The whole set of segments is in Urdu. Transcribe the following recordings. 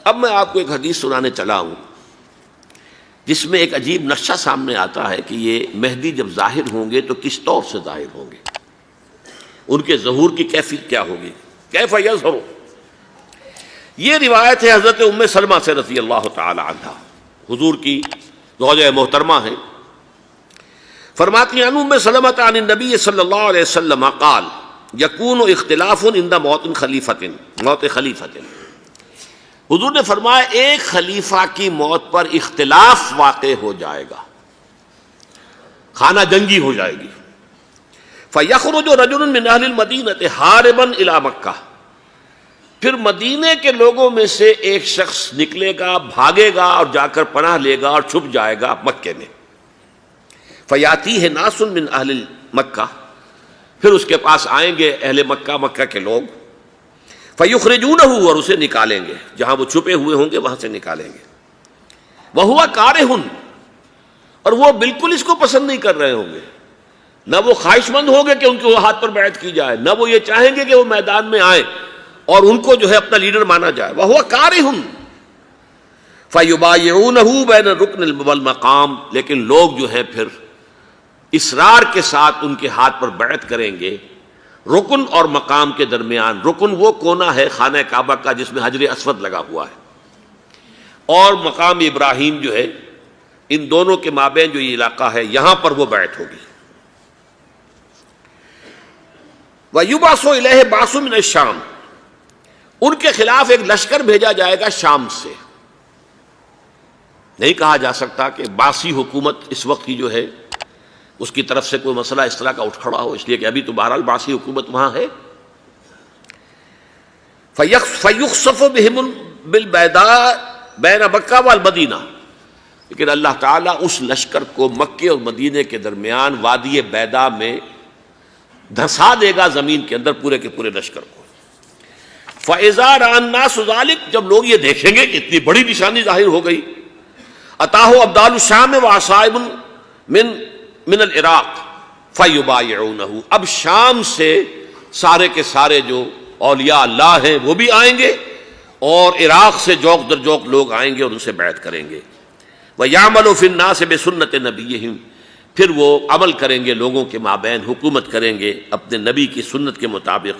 اب میں آپ کو ایک حدیث سنانے چلا ہوں جس میں ایک عجیب نقشہ سامنے آتا ہے کہ یہ مہدی جب ظاہر ہوں گے تو کس طور سے ظاہر ہوں گے، ان کے ظہور کی کیفیت کیا ہوگی، کیف یظہر۔ یہ روایت ہے حضرت ام سلمہ سے رضی اللہ تعالی عنہا، حضور کی زوجہ محترمہ ہیں، فرماتی ہیں ام سلمہ عن النبی صلی اللہ علیہ وسلم قال یکون اختلاف عند موت خلیفۃ، موت خلیفۃ، حضور نے فرمایا ایک خلیفہ کی موت پر اختلاف واقع ہو جائے گا، خانہ جنگی ہو جائے گی۔ فَيَخْرُجُ رَجُلٌ مِّنْ أَهْلِ الْمَدِينَةِ حَارِبًا إِلَىٰ مکہ، پھر مدینے کے لوگوں میں سے ایک شخص نکلے گا، بھاگے گا اور جا کر پناہ لے گا اور چھپ جائے گا مکے میں۔ فَيَأْتِيهِ نَاسٌ مِّنْ أَهْلِ مکہ، پھر اس کے پاس آئیں گے اہل مکہ، مکہ کے لوگ، فَيُخْرِجُونَهُ، اور اسے نکالیں گے، جہاں وہ چھپے ہوئے ہوں گے وہاں سے نکالیں گے۔ وَهُوَ كَارِهٌ، اور وہ بالکل اس کو پسند نہیں کر رہے ہوں گے، نہ وہ خواہش مند ہوں گے کہ ان کے ہاتھ پر بیعت کی جائے، نہ وہ یہ چاہیں گے کہ وہ میدان میں آئیں اور ان کو جو ہے اپنا لیڈر مانا جائے۔ وَهُوَ كَارِهٌ فَيُبَايِعُونَهُ بَيْنَ الرُّكْنِ وَالْمَقَامِ، لیکن لوگ جو ہے پھر اصرار کے ساتھ ان کے ہاتھ پر بیعت کریں گے رکن اور مقام کے درمیان۔ رکن وہ کونا ہے خانہ کعبہ کا جس میں حجر اسود لگا ہوا ہے، اور مقام ابراہیم جو ہے، ان دونوں کے مابین جو یہ علاقہ ہے یہاں پر وہ بیعت ہوگی۔ وَيُبْعَثُ إِلَيْهِ بَعْثٌ مِّنَ الشَّامِ، ان کے خلاف ایک لشکر بھیجا جائے گا شام سے۔ نہیں کہا جا سکتا کہ باسی حکومت اس وقت کی جو ہے اس کی طرف سے کوئی مسئلہ اس طرح کا اٹھ کھڑا ہو، اس لیے کہ ابھی تو بہرحال باسی حکومت وہاں ہے۔ فَيُخْسَفُ بِهِمُ بِالْبَيْضَاءِ بَيْنَ مَکَّہ وَالْمَدِینَہ، لیکن اللہ تعالیٰ اس لشکر کو مکے اور مدینے کے درمیان وادی بیضاء میں دھسا دے گا، زمین کے اندر پورے کے پورے لشکر کو۔ فَإِذَا رَأَى النَّاسُ ذَلِكَ، جب لوگ یہ دیکھیں گے کہ اتنی بڑی نشانی ظاہر ہو گئی، أَتَاهُ أَبْدَالُ الشَّامِ وَعَصَائِبٌ من العراق فَيُبَايِعُونَهُ، اب شام سے سارے کے سارے جو اولیاء اللہ ہیں وہ بھی آئیں گے، اور عراق سے جوق در جوق لوگ آئیں گے اور ان سے بیعت کریں گے۔ وَيَعْمَلُ فِي النَّاسِ بِسُنَّةِ نَبِيِّهِمْ، پھر وہ عمل کریں گے لوگوں کے مابین، حکومت کریں گے اپنے نبی کی سنت کے مطابق۔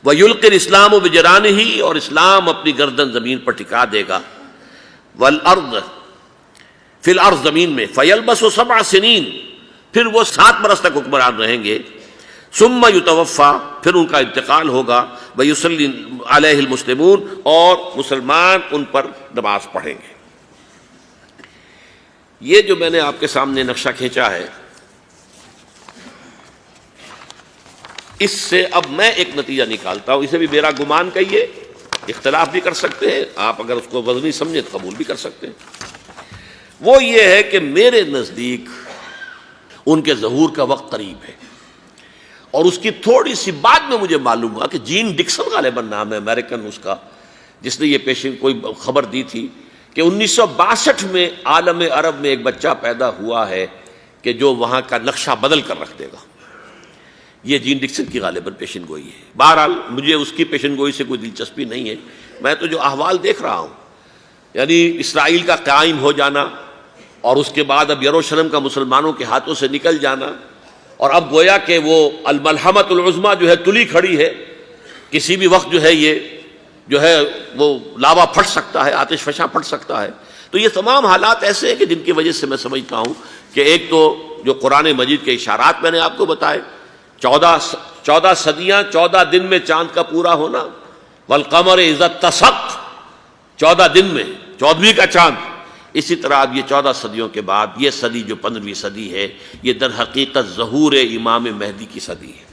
وَيُلْقِي الْإِسْلَامُ بِجَرَانِهِ، اور اسلام اپنی گردن زمین پر ٹکا دے گا۔ وَالْأَرْض فِي الْأَرْض، زمین میں۔ فَيَلْبَسُ 7 سنین، پھر وہ 7 برس تک حکمران رہیں گے۔ ثم یتوفیٰ، پھر ان کا انتقال ہوگا۔ ویصلی علیہ المسلمون، اور مسلمان ان پر نماز پڑھیں گے۔ یہ جو میں نے آپ کے سامنے نقشہ کھینچا ہے، اس سے اب میں ایک نتیجہ نکالتا ہوں، اسے بھی میرا گمان کہیے، اختلاف بھی کر سکتے ہیں آپ، اگر اس کو وزنی سمجھیں تو قبول بھی کر سکتے ہیں۔ وہ یہ ہے کہ میرے نزدیک ان کے ظہور کا وقت قریب ہے، اور اس کی تھوڑی سی بعد میں مجھے معلوم ہوا کہ جین ڈکسن غالباً نام ہے امریکن اس کا، جس نے یہ پیشن کوئی خبر دی تھی کہ 1962 میں عالم عرب میں ایک بچہ پیدا ہوا ہے کہ جو وہاں کا نقشہ بدل کر رکھ دے گا۔ یہ جین ڈکسن کی غالباً پیشن گوئی ہے۔ بہرحال مجھے اس کی پیشن گوئی سے کوئی دلچسپی نہیں ہے، میں تو جو احوال دیکھ رہا ہوں، یعنی اسرائیل کا قائم ہو جانا، اور اس کے بعد اب یروشلم کا مسلمانوں کے ہاتھوں سے نکل جانا، اور اب گویا کہ وہ الملحمۃ العظمیٰ جو ہے تلی کھڑی ہے، کسی بھی وقت جو ہے یہ جو ہے وہ لاوا پھٹ سکتا ہے، آتش فشاں پھٹ سکتا ہے۔ تو یہ تمام حالات ایسے ہیں کہ جن کی وجہ سے میں سمجھتا ہوں کہ ایک تو جو قرآن مجید کے اشارات میں نے آپ کو بتائے، 14 صدیاں، 14 دن میں چاند کا پورا ہونا، والقمر اذا اتسق، 14 دن میں 14ویں کا چاند۔ اسی طرح اب یہ 14 صدیوں کے بعد یہ صدی جو 15ویں صدی ہے، یہ در حقیقت ظہور امام مہدی کی صدی ہے۔